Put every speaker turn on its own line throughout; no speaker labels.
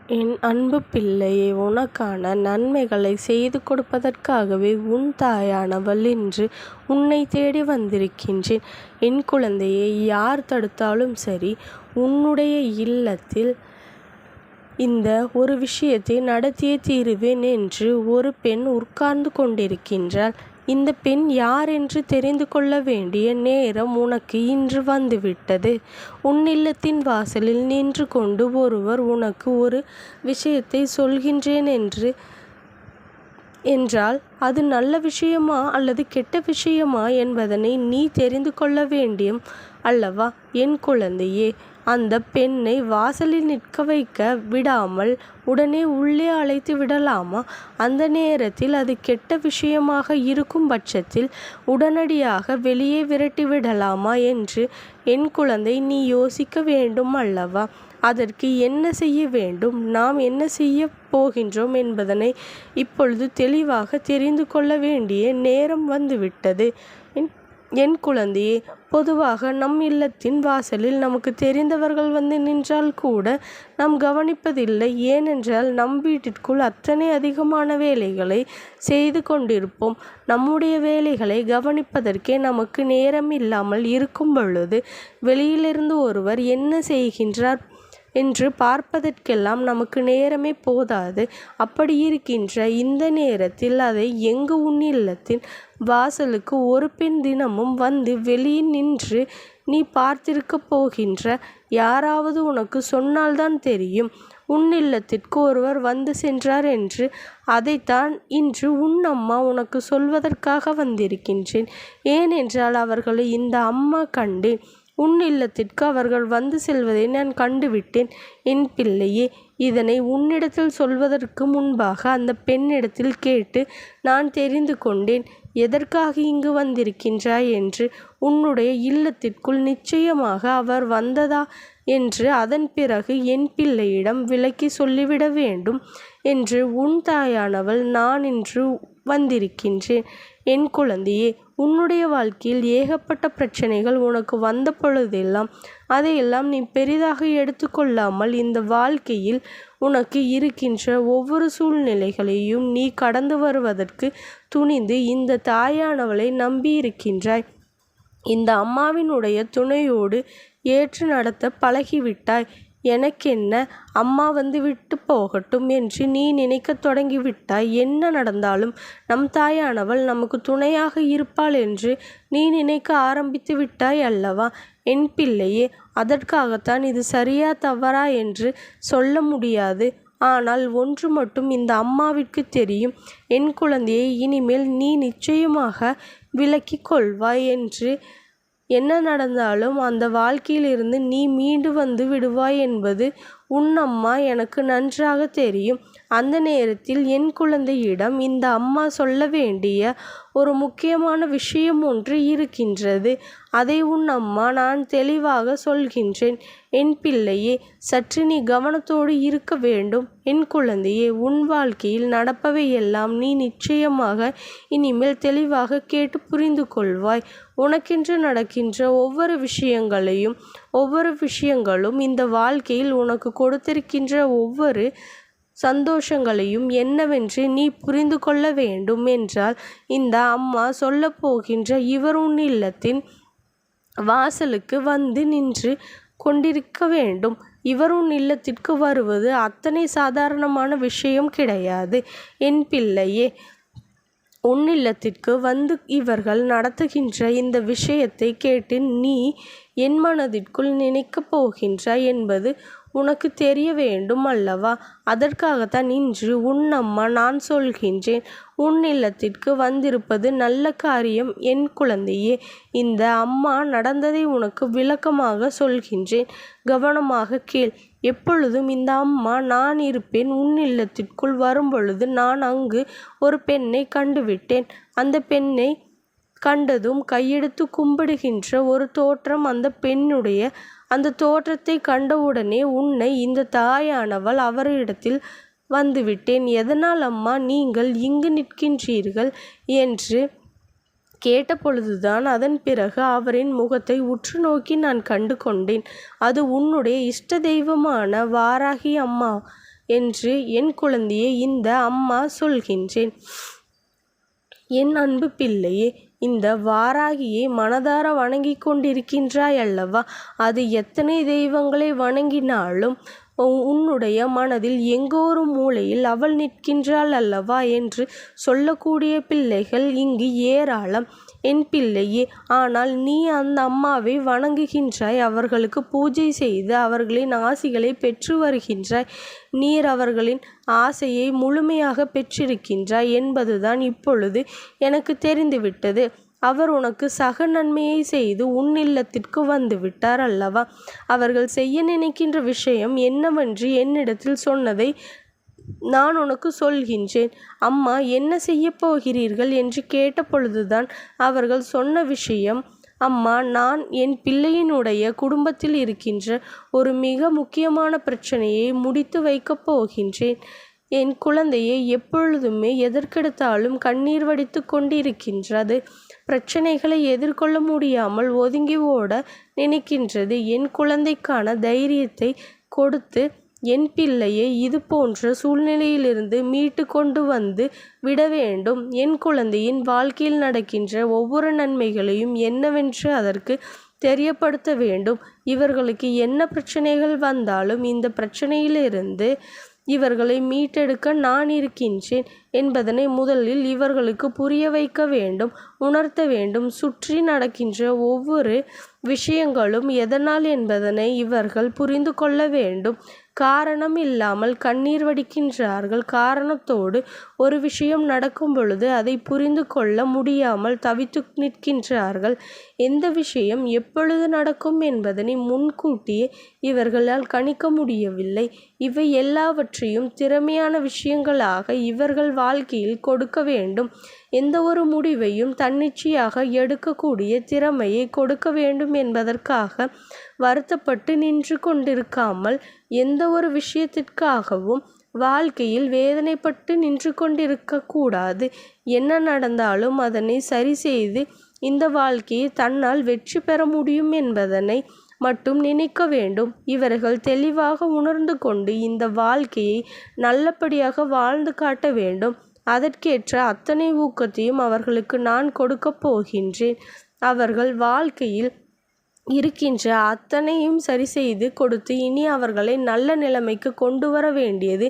என் அன்பு பிள்ளையே, உனக்கான நன்மைகளை செய்து கொடுப்பதற்காகவே உன் தாயானவள் இன்று உன்னை தேடி வந்திருக்கின்றேன். என் குழந்தையை யார் தடுத்தாலும் சரி, உன்னுடைய இல்லத்தில் இந்த ஒரு விஷயத்தை நடத்தியே தீருவேன் என்று ஒரு பெண் உட்கார்ந்து கொண்டிருக்கின்றாள். இந்த பெண் யார் என்று தெரிந்து கொள்ள வேண்டிய நேரம் உனக்கு இன்று வந்துவிட்டது. உன் இல்லத்தின் வாசலில் நின்று கொண்டு ஒருவர் உனக்கு ஒரு விஷயத்தை சொல்கின்றேன் என்றால் அது நல்ல விஷயமா அல்லது கெட்ட விஷயமா என்பதனை நீ தெரிந்து கொள்ள வேண்டியும் அல்லவா என் குழந்தையே. அந்த பெண்ணை வாசலில் நிற்க வைக்க விடாமல் உடனே உள்ளே அழைத்து விடலாமா? அந்த நேரத்தில் அது கெட்ட விஷயமாக இருக்கும் பட்சத்தில் உடனடியாக வெளியே விரட்டி விடலாமா என்று என் குழந்தை நீ யோசிக்க வேண்டும் அல்லவா? அதற்கு என்ன செய்ய வேண்டும், நாம் என்ன செய்ய போகின்றோம் என்பதனை இப்பொழுது தெளிவாக தெரிந்து கொள்ள வேண்டிய நேரம் வந்துவிட்டது. என் குழந்தையே, பொதுவாக நம் இல்லத்தின் வாசலில் நமக்கு தெரிந்தவர்கள் வந்து நின்றால் கூட நாம் கவனிப்பதில்லை. ஏனென்றால் நம் வீட்டிற்குள் அத்தனை அதிகமான வேலைகளை செய்து கொண்டிருப்போம். நம்முடைய வேலைகளை கவனிப்பதற்கே நமக்கு நேரம் இல்லாமல் இருக்கும் பொழுது வெளியிலிருந்து ஒருவர் என்ன செய்கின்றார் என்று பார்ப்பதற்கெல்லாம் நமக்கு நேரமே போதாது. அப்படி இருக்கின்ற இந்த நேரத்தில் அதை எங்கு உன் இல்லத்தின் வாசலுக்கு ஒரு பெண் தினமும் வந்து வெளியே நின்று நீ பார்த்திருக்க போகின்ற யாராவது உனக்கு சொன்னால்தான் தெரியும். உன் இல்லத்திற்கு ஒருவர் வந்து சென்றார் என்று. அதைத்தான் இன்று உன் அம்மா உனக்கு சொல்வதற்காக வந்திருக்கின்றேன். ஏனென்றால் அவர்களை இந்த அம்மா கண்டேன். உன் இல்லத்திற்கு அவர்கள் வந்து செல்வதை நான் கண்டுவிட்டேன். என் பிள்ளையே, இதனை உன்னிடத்தில் சொல்வதற்கு முன்பாக அந்த பெண்ணிடத்தில் கேட்டு நான் தெரிந்து கொண்டேன் எதற்காக இங்கு வந்திருக்கின்றாய் என்று. உன்னுடைய இல்லத்திற்குள் நிச்சயமாக அவர் வந்ததா என்று அதன் பிறகு என் பிள்ளையிடம் விளக்கி சொல்லிவிட வேண்டும் என்று உன் தாயானவள் நான் இன்று வந்திருக்கின்றேன். என் குழந்தையே, உன்னுடைய வாழ்க்கையில் ஏகப்பட்ட பிரச்சனைகள் உனக்கு வந்த பொழுதெல்லாம் அதையெல்லாம் நீ பெரிதாக எடுத்துக்கொள்ளாமல் இந்த வாழ்க்கையில் உனக்கு இருக்கின்ற ஒவ்வொரு சூழ்நிலைகளையும் நீ கடந்து வருவதற்கு துணிந்து இந்த தாயானவளை நம்பியிருக்கின்றாய். இந்த அம்மாவினுடைய துணையோடு ஏற்று நடத்த பழகிவிட்டாய். எனக்கென்ன, அம்மா வந்து விட்டு போகட்டும் என்று நீ நினைக்க தொடங்கிவிட்டாய். என்ன நடந்தாலும் நம் தாயானவள் நமக்கு துணையாக இருப்பாள் என்று நீ நினைக்க ஆரம்பித்து விட்டாய் அல்லவா என் பிள்ளையே. அதற்காகத்தான் இது சரியா தவறா என்று சொல்ல முடியாது. ஆனால் ஒன்று மட்டும் இந்த அம்மாவிற்கு தெரியும். என் குழந்தையை இனிமேல் நீ நிச்சயமாக விலக்கி கொள்வாய் என்று. என்ன நடந்தாலும் அந்த வாழ்க்கையிலிருந்து நீ மீண்டு வந்து விடுவாய் என்பது உன் அம்மா எனக்கு நன்றாக தெரியும். அந்த நேரத்தில் என் குழந்தையிடம் இந்த அம்மா சொல்ல வேண்டிய ஒரு முக்கியமான விஷயம் ஒன்று இருக்கின்றது. அதை உன் அம்மா நான் தெளிவாக சொல்கின்றேன். என் பிள்ளையே, சற்று நீ கவனத்தோடு இருக்க வேண்டும். என் குழந்தையே, உன் வாழ்க்கையில் நடப்பவை எல்லாம் நீ நிச்சயமாக இனிமேல் தெளிவாக கேட்டு புரிந்து கொள்வாய். உனக்கென்று நடக்கின்ற ஒவ்வொரு விஷயங்களும் இந்த வாழ்க்கையில் உனக்கு கொடுத்திருக்கின்ற ஒவ்வொரு சந்தோஷங்களையும் என்னவென்று நீ புரிந்து கொள்ள வேண்டும் என்றால் இந்த அம்மா சொல்ல போகின்ற இவர் உன் இல்லத்தின் வாசலுக்கு வந்து நின்று கொண்டிருக்க வேண்டும். இவர் உன் இல்லத்திற்கு வருவது அத்தனை சாதாரணமான விஷயம் கிடையாது என் பிள்ளையே. உன் இல்லத்திற்கு வந்து இவர்கள் நடத்துகின்ற இந்த விஷயத்தை கேட்டு நீ என் மனதிற்குள் நினைக்கப் போகின்றாய் என்பது உனக்கு தெரிய வேண்டும் அல்லவா? அதற்காகத்தான் இன்று உன் அம்மா நான் சொல்கின்றேன். உன் இல்லத்திற்கு வந்திருப்பது நல்ல காரியம் என் குழந்தையே. இந்த அம்மா நடந்ததை உனக்கு விளக்கமாக சொல்கின்றேன், கவனமாக கேள். எப்பொழுதும் இந்த அம்மா நான் இருப்பேன். உன் இல்லத்திற்குள் வரும்பொழுது நான் அங்கு ஒரு பெண்ணை கண்டுவிட்டேன். அந்த பெண்ணை கண்டதும் கையெடுத்து கும்பிடுகின்ற ஒரு தோற்றம் அந்த பெண்ணுடைய. அந்த தோற்றத்தை கண்டவுடனே உன்னை இந்த தாயானவள் அவரிடத்தில் வந்துவிட்டேன். எதனால் அம்மா நீங்கள் இங்கு நிற்கின்றீர்கள் என்று கேட்டபொழுதுதான் அதன் பிறகு அவரின் முகத்தை உற்று நோக்கி நான் கண்டு கொண்டேன். அது உன்னுடைய இஷ்ட தெய்வமான வாராகி அம்மா என்று என் குழந்தையே இந்த அம்மா சொல்கின்றேன். என் அன்பு பிள்ளையே, இந்த வாராகியை மனதார வணங்கி கொண்டிருக்கின்றாய் அல்லவா? அது எத்தனை தெய்வங்களை வணங்கினாலும் உன்னுடைய மனதில் எங்கோ ஒரு மூலையில் அவள் நிற்கின்றாள் அல்லவா என்று சொல்லக்கூடிய பிள்ளைகள் இங்கு ஏராளம் என் பிள்ளையே. ஆனால் நீ அந்த அம்மாவை வணங்குகின்றாய், அவர்களுக்கு பூஜை செய்து அவர்களின் ஆசிகளை பெற்று வருகின்றாய். நீர் அவர்களின் ஆசையை முழுமையாக பெற்றிருக்கின்றாய் என்பதுதான் இப்பொழுது எனக்கு தெரிந்துவிட்டது. அவர் உனக்கு சக நன்மையை செய்து உன் இல்லத்திற்கு வந்து விட்டார் அல்லவா? அவர்கள் செய்ய நினைக்கின்ற விஷயம் என்னவென்று என்னிடத்தில் சொன்னதை நான் உனக்கு சொல்கின்றேன். அம்மா, என்ன செய்ய போகிறீர்கள் என்று கேட்டபொழுதுதான் அவர்கள் சொன்ன விஷயம், அம்மா, நான் என் பிள்ளையினுடைய குடும்பத்தில் இருக்கின்ற ஒரு மிக முக்கியமான பிரச்சனையை முடித்து வைக்கப் போகின்றேன். என் குழந்தையை எப்பொழுதுமே எதற்கெடுத்தாலும் கண்ணீர் வடித்து கொண்டிருக்கின்றது. பிரச்சனைகளை எதிர்கொள்ள முடியாமல் ஒதுங்கி ஓட நினைக்கின்றது. என் குழந்தைக்கான தைரியத்தை கொடுத்து என் பிள்ளையை இது போன்ற சூழ்நிலையிலிருந்து மீட்டு கொண்டு வந்து விட வேண்டும். என் குழந்தையின் வாழ்க்கையில் நடக்கின்ற ஒவ்வொரு நன்மைகளையும் என்னவென்று அதற்கு தெரியப்படுத்த வேண்டும். இவர்களுக்கு என்ன பிரச்சனைகள் வந்தாலும் இந்த பிரச்சனையிலிருந்து இவர்களை மீட்டெடுக்க நான் இருக்கின்றேன் என்பதனை முதலில் இவர்களுக்கு புரிய வைக்க வேண்டும், உணர்த்த வேண்டும். சுற்றி நடக்கின்ற ஒவ்வொரு விஷயங்களும் எதனால் என்பதனை இவர்கள் புரிந்து கொள்ள வேண்டும். காரணம் இல்லாமல் கண்ணீர் வடிக்கின்றார்கள். காரணத்தோடு ஒரு விஷயம் நடக்கும் பொழுது அதை புரிந்து கொள்ள முடியாமல் தவித்து நிற்கின்றார்கள். எந்த விஷயம் எப்பொழுது நடக்கும் என்பதனை முன்கூட்டியே இவர்களால் கணிக்க முடியவில்லை. இவை எல்லாவற்றையும் திறமையான விஷயங்களாக இவர்கள் வாழ்க்கையில் கொடுக்க வேண்டும். எந்த ஒரு முடிவையும் தன்னிச்சையாக எடுக்கக்கூடிய திறமையை கொடுக்க வேண்டும் என்பதற்காக வருத்தப்பட்டு நின்று கொண்டிருக்காமல், எந்த ஒரு விஷயத்திற்காகவும் வாழ்க்கையில் வேதனைப்பட்டு நின்று கொண்டிருக்க கூடாது. என்ன நடந்தாலும் அதனை சரி செய்து இந்த வாழ்க்கையை தன்னால் வெற்றி பெற முடியும் என்பதனை மட்டும் நினைக்க வேண்டும். இவர்கள் தெளிவாக உணர்ந்து கொண்டு இந்த வாழ்க்கையை நல்லபடியாக வாழ்ந்து காட்ட வேண்டும். அதற்கேற்ற அத்தனை ஊக்கத்தையும் அவர்களுக்கு நான் கொடுக்கப் போகின்றேன். அவர்கள் வாழ்க்கையில் இருக்கின்ற அத்தனையும் சரி செய்து கொடுத்து இனி அவர்களை நல்ல நிலைமைக்கு கொண்டு வர வேண்டியது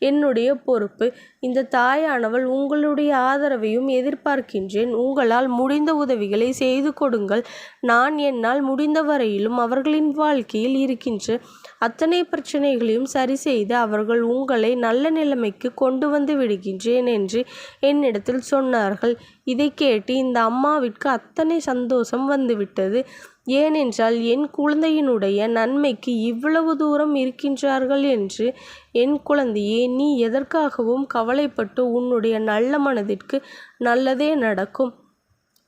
என்னுடைய பொறுப்பு. இந்த தாயானவள் உங்களுடைய ஆதரவையும் எதிர்பார்க்கின்றேன். உங்களால் முடிந்த உதவிகளை செய்து கொடுங்கள். நான் என்னால் முடிந்த வரையிலும் அவர்களின் வாழ்க்கையில் இருக்கின்ற அத்தனை பிரச்சனைகளையும் சரி செய்து அவர்கள் உங்களை நல்ல நிலைமைக்கு கொண்டு வந்து விடுகின்றேன் என்று என்னிடத்தில் சொன்னார்கள். இதை கேட்டு இந்த அம்மாவிற்கு அத்தனை சந்தோஷம் வந்துவிட்டது. ஏனென்றால் என் குழந்தையினுடைய நன்மைக்கு இவ்வளவு தூரம் இருக்கின்றார்கள் என்று. என் குழந்தையே, நீ எதற்காகவும் கவலைப்பட்டு உன்னுடைய நல்ல மனதிற்கு நல்லதே நடக்கும்.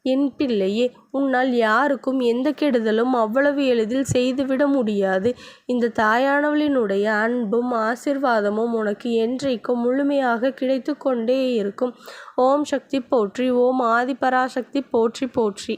என் பிள்ளையே, உன்னால் யாருக்கும் எந்த கெடுதலும் அவ்வளவு எளிதில் செய்துவிட முடியாது. இந்த தாயானவளினுடைய அன்பும் ஆசிர்வாதமும் உனக்கு என்றைக்கும் முழுமையாக கிடைத்து கொண்டே இருக்கும். ஓம் சக்தி போற்றி. ஓம் ஆதிபராசக்தி போற்றி போற்றி.